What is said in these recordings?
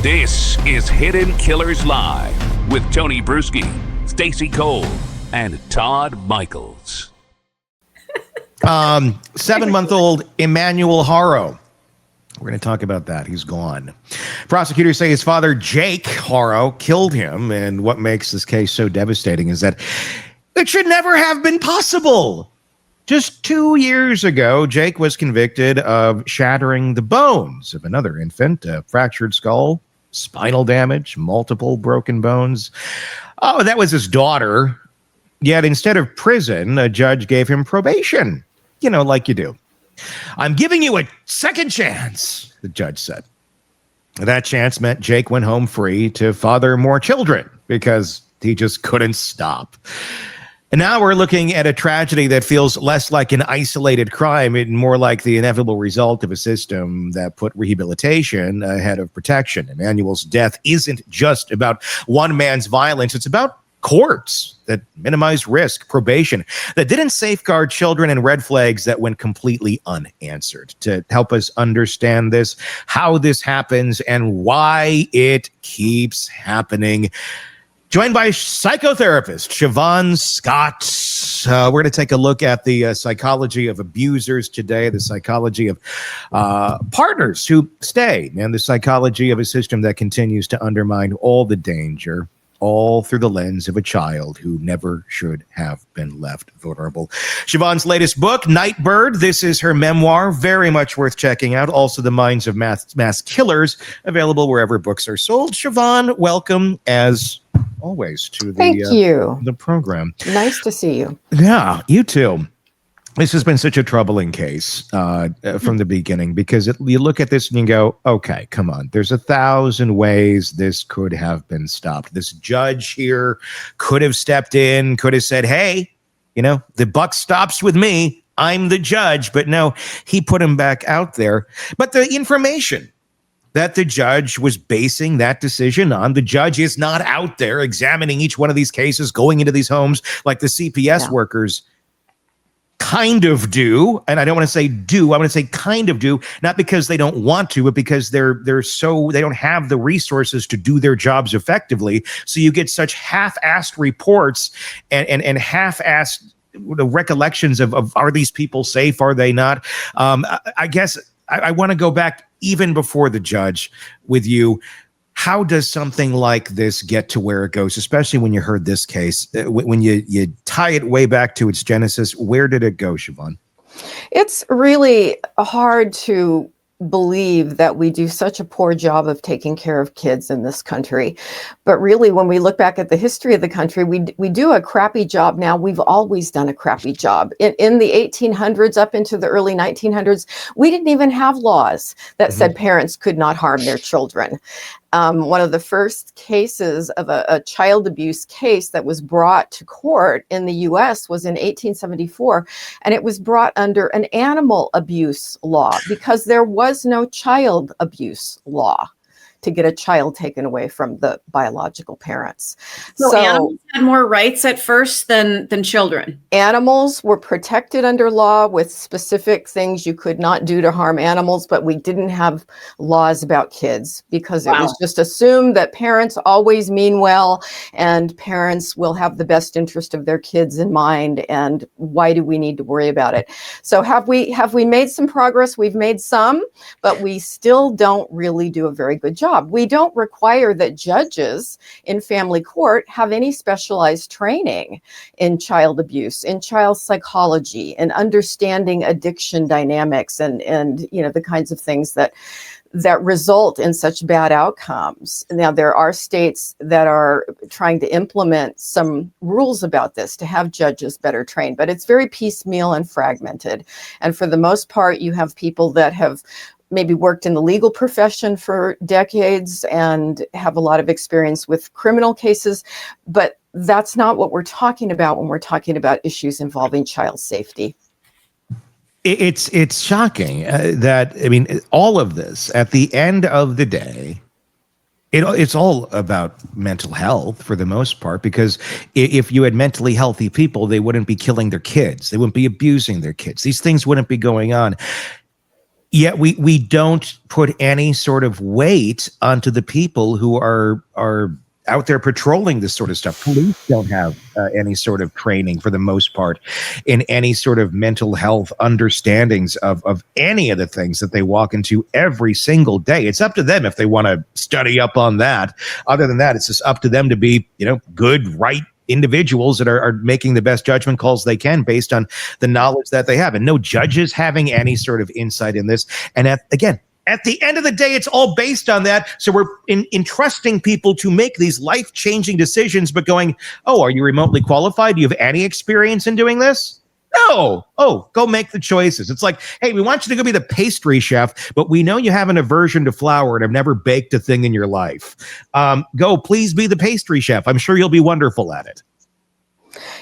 This is Hidden Killers Live with Tony Brueski, Stacey Cole, and Todd Michaels. 7-month-old Emmanuel Haro. We're going to talk about that. He's gone. Prosecutors say his father, Jake Haro, killed him. And what makes this case so devastating is that it should never have been possible. Just 2 years ago, Jake was convicted of shattering the bones of another infant, a fractured skull, spinal damage, multiple broken bones. Oh, that was his daughter. Yet instead of prison, a judge gave him probation. You know, like you do. I'm giving you a second chance, the judge said. That chance meant Jake went home free to father more children because he just couldn't stop. And now we're looking at a tragedy that feels less like an isolated crime and more like the inevitable result of a system that put rehabilitation ahead of protection. Emmanuel's death isn't just about one man's violence. It's about courts that minimize risk, probation that didn't safeguard children, and red flags that went completely unanswered. To help us understand this, how this happens, and why it keeps happening, joined by psychotherapist Shavaun Scott. We're going to take a look at the psychology of abusers today, the psychology of partners who stay, and the psychology of a system that continues to undermine all the danger, all through the lens of a child who never should have been left vulnerable. Shavaun's latest book, Nightbird. This is her memoir, very much worth checking out. Also, The Minds of Mass Killers, available wherever books are sold. Shavaun, welcome as always to the program. Nice to see you. Yeah, you too. This has been such a troubling case from the beginning because you look at this and you go, okay, come on. There's 1,000 ways this could have been stopped. This judge here could have stepped in, could have said, hey, you know, the buck stops with me. I'm the judge. But no, he put him back out there. But the information that the judge was basing that decision on, the judge is not out there examining each one of these cases, going into these homes like the CPS workers kind of do. And I don't want to say do, I want to say kind of do, not because they don't want to, but because they don't have the resources to do their jobs effectively. So you get such half-assed reports and half-assed recollections of are these people safe? Are they not? I guess I want to go back even before the judge with you. How does something like this get to where it goes, especially when you heard this case? When you tie it way back to its genesis, where did it go, Shavaun? It's really hard to believe that we do such a poor job of taking care of kids in this country. But really, when we look back at the history of the country, we do a crappy job now. We've always done a crappy job. In the 1800s up into the early 1900s, we didn't even have laws that said parents could not harm their children. One of the first cases of a child abuse case that was brought to court in the U.S. was in 1874, and it was brought under an animal abuse law because there was no child abuse law to get a child taken away from the biological parents. So animals had more rights at first than children. Animals were protected under law with specific things you could not do to harm animals, but we didn't have laws about kids because it was just assumed that parents always mean well and parents will have the best interest of their kids in mind, and why do we need to worry about it? So have we made some progress? We've made some, but we still don't really do a very good job. We don't require that judges in family court have any specialized training in child abuse, in child psychology, and understanding addiction dynamics and you know, the kinds of things that result in such bad outcomes. Now, there are states that are trying to implement some rules about this to have judges better trained, but it's very piecemeal and fragmented. And for the most part, you have people that have maybe worked in the legal profession for decades and have a lot of experience with criminal cases, but that's not what we're talking about when we're talking about issues involving child safety. It's shocking that, I mean, all of this, at the end of the day, it's all about mental health for the most part, because if you had mentally healthy people, they wouldn't be killing their kids. They wouldn't be abusing their kids. These things wouldn't be going on. Yet we don't put any sort of weight onto the people who are out there patrolling this sort of stuff. Police don't have any sort of training for the most part in any sort of mental health understandings of any of the things that they walk into every single day. It's up to them if they want to study up on that. Other than that, it's just up to them to be, good, right individuals that are making the best judgment calls they can based on the knowledge that they have, and no judges having any sort of insight in this. And at the end of the day, it's all based on that. So we're entrusting people to make these life-changing decisions, but going, oh, are you remotely qualified? Do you have any experience in doing this? No. Oh, go make the choices. It's like, hey, we want you to go be the pastry chef, but we know you have an aversion to flour and have never baked a thing in your life. Go, please be the pastry chef. I'm sure you'll be wonderful at it.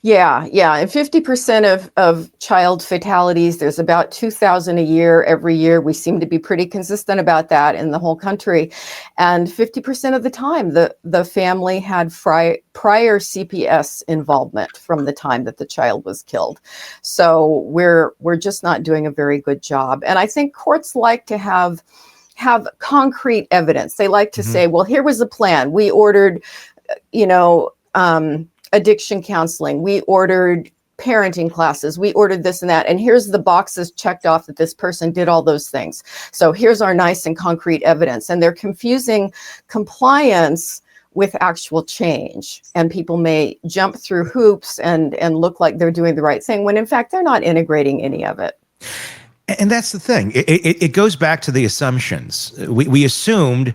Yeah. And 50% of child fatalities, there's about 2,000 a year every year. We seem to be pretty consistent about that in the whole country. And 50% of the time, the family had prior CPS involvement from the time that the child was killed. So we're just not doing a very good job. And I think courts like to have concrete evidence. They like to say, well, here was the plan. We ordered, addiction counseling. We ordered parenting classes. We ordered this and that. And here's the boxes checked off that this person did all those things. So here's our nice and concrete evidence. And they're confusing compliance with actual change. And people may jump through hoops and look like they're doing the right thing when in fact they're not integrating any of it. And that's the thing. It goes back to the assumptions. We assumed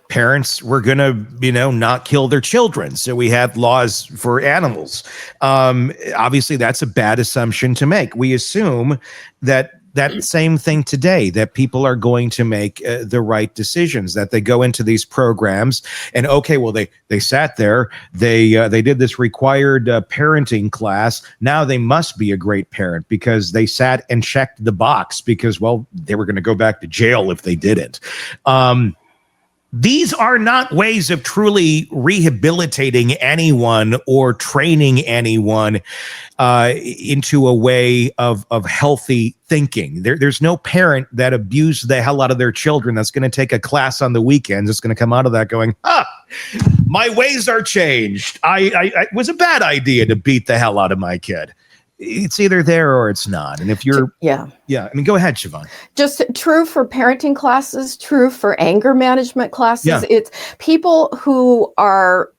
parents were going to, not kill their children. So we had laws for animals. Obviously, that's a bad assumption to make. We assume that same thing today, that people are going to make the right decisions, that they go into these programs and, okay, well, they sat there, they did this required parenting class. Now they must be a great parent because they sat and checked the box because, well, they were going to go back to jail if they didn't. These are not ways of truly rehabilitating anyone or training anyone into a way of healthy thinking. There's no parent that abused the hell out of their children that's going to take a class on the weekends. It's going to come out of that going, my ways are changed. It was a bad idea to beat the hell out of my kid. It's either there or it's not. And if you're, I mean, go ahead, Shavaun. Just true for parenting classes, true for anger management classes. Yeah. It's people who are,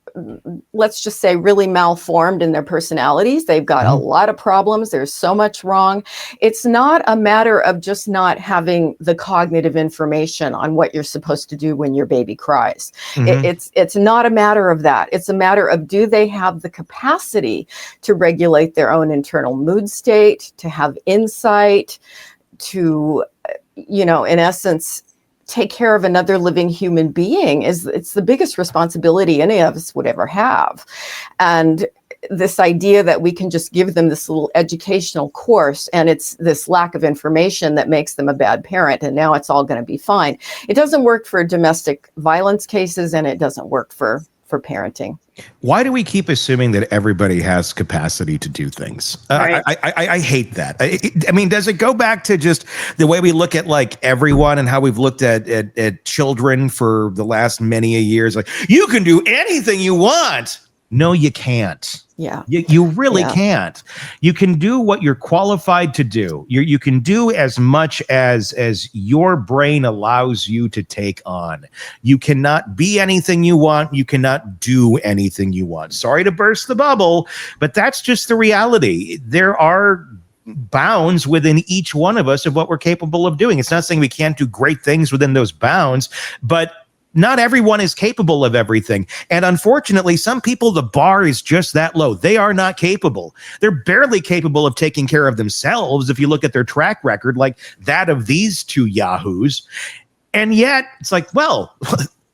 let's just say, really malformed in their personalities. They've got a lot of problems. There's so much wrong. It's not a matter of just not having the cognitive information on what you're supposed to do when your baby cries. It's not a matter of that. It's a matter of, do they have the capacity to regulate their own internal mood state, to have insight, to, in essence, take care of another living human being. It's the biggest responsibility any of us would ever have. And this idea that we can just give them this little educational course and it's this lack of information that makes them a bad parent and now it's all going to be fine. It doesn't work for domestic violence cases and it doesn't work for parenting. Why do we keep assuming that everybody has capacity to do things? Right. I hate that. I mean, does it go back to just the way we look at like everyone and how we've looked at children for the last many years? Like, you can do anything you want. No, you can't. Yeah. You really can't. You can do what you're qualified to do. You can do as much as your brain allows you to take on. You cannot be anything you want. You cannot do anything you want. Sorry to burst the bubble, but that's just the reality. There are bounds within each one of us of what we're capable of doing. It's not saying we can't do great things within those bounds, but not everyone is capable of everything. And unfortunately, some people, the bar is just that low. They are not capable. They're barely capable of taking care of themselves if you look at their track record, like that of these two yahoos. And yet, it's like, well,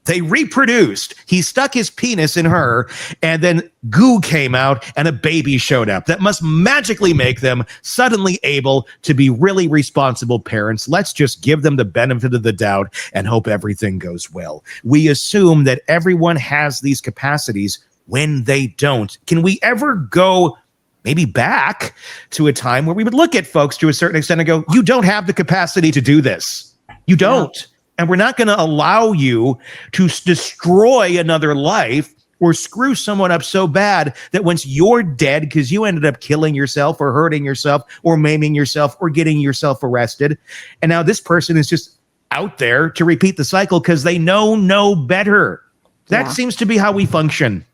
they reproduced. He stuck his penis in her, and then goo came out, and a baby showed up. That must magically make them suddenly able to be really responsible parents. Let's just give them the benefit of the doubt and hope everything goes well. We assume that everyone has these capacities when they don't. Can we ever go maybe back to a time where we would look at folks to a certain extent and go, you don't have the capacity to do this? You don't. And we're not going to allow you to destroy another life or screw someone up so bad that once you're dead because you ended up killing yourself or hurting yourself or maiming yourself or getting yourself arrested, and now this person is just out there to repeat the cycle because they know no better. That seems to be how we function.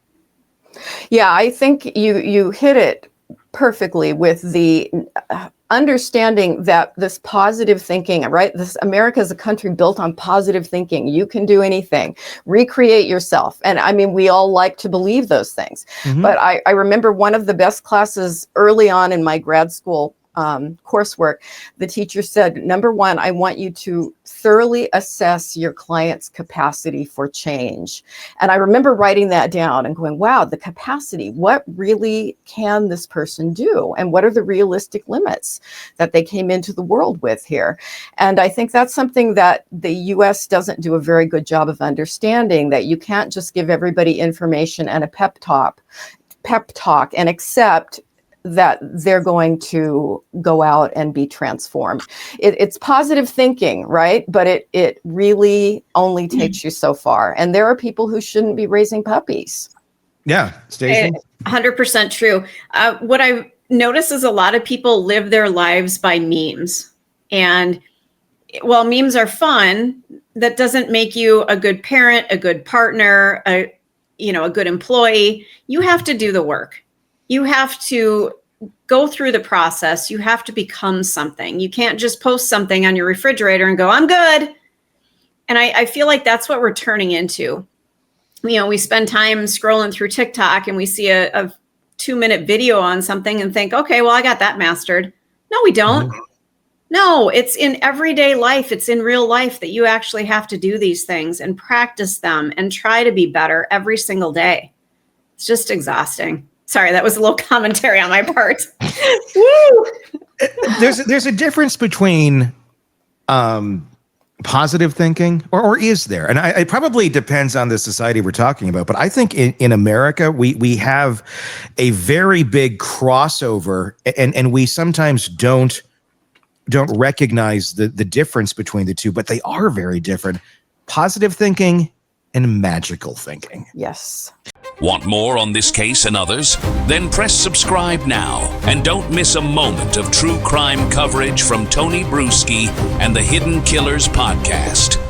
Yeah, I think you hit it perfectly with the understanding that this positive thinking, right? This America is a country built on positive thinking. You can do anything, recreate yourself. And I mean, we all like to believe those things. But I remember one of the best classes early on in my grad school coursework, the teacher said, number one, I want you to thoroughly assess your client's capacity for change. And I remember writing that down and going, wow, the capacity, what really can this person do? And what are the realistic limits that they came into the world with here? And I think that's something that the US doesn't do a very good job of understanding, that you can't just give everybody information and a pep talk and accept that they're going to go out and be transformed. It's positive thinking, right? But it really only takes you so far. And there are people who shouldn't be raising puppies. Yeah, Stacey? 100% true. What I've noticed is a lot of people live their lives by memes. And while memes are fun, that doesn't make you a good parent, a good partner, a good employee. You have to do the work. You have to go through the process. You have to become something. You can't just post something on your refrigerator and go, I'm good. And I feel like that's what we're turning into. We spend time scrolling through TikTok and we see a 2-minute video on something and think, okay, well, I got that mastered. No, we don't. No, it's in everyday life. It's in real life that you actually have to do these things and practice them and try to be better every single day. It's just exhausting. Sorry, that was a little commentary on my part. Woo! There's a difference between positive thinking, or is there? And it probably depends on the society we're talking about. But I think in America, we have a very big crossover, and we sometimes don't recognize the difference between the two, but they are very different. Positive thinking and magical thinking. Yes. Want more on this case and others? Then press subscribe now and don't miss a moment of true crime coverage from Tony Brueski and the Hidden Killers podcast.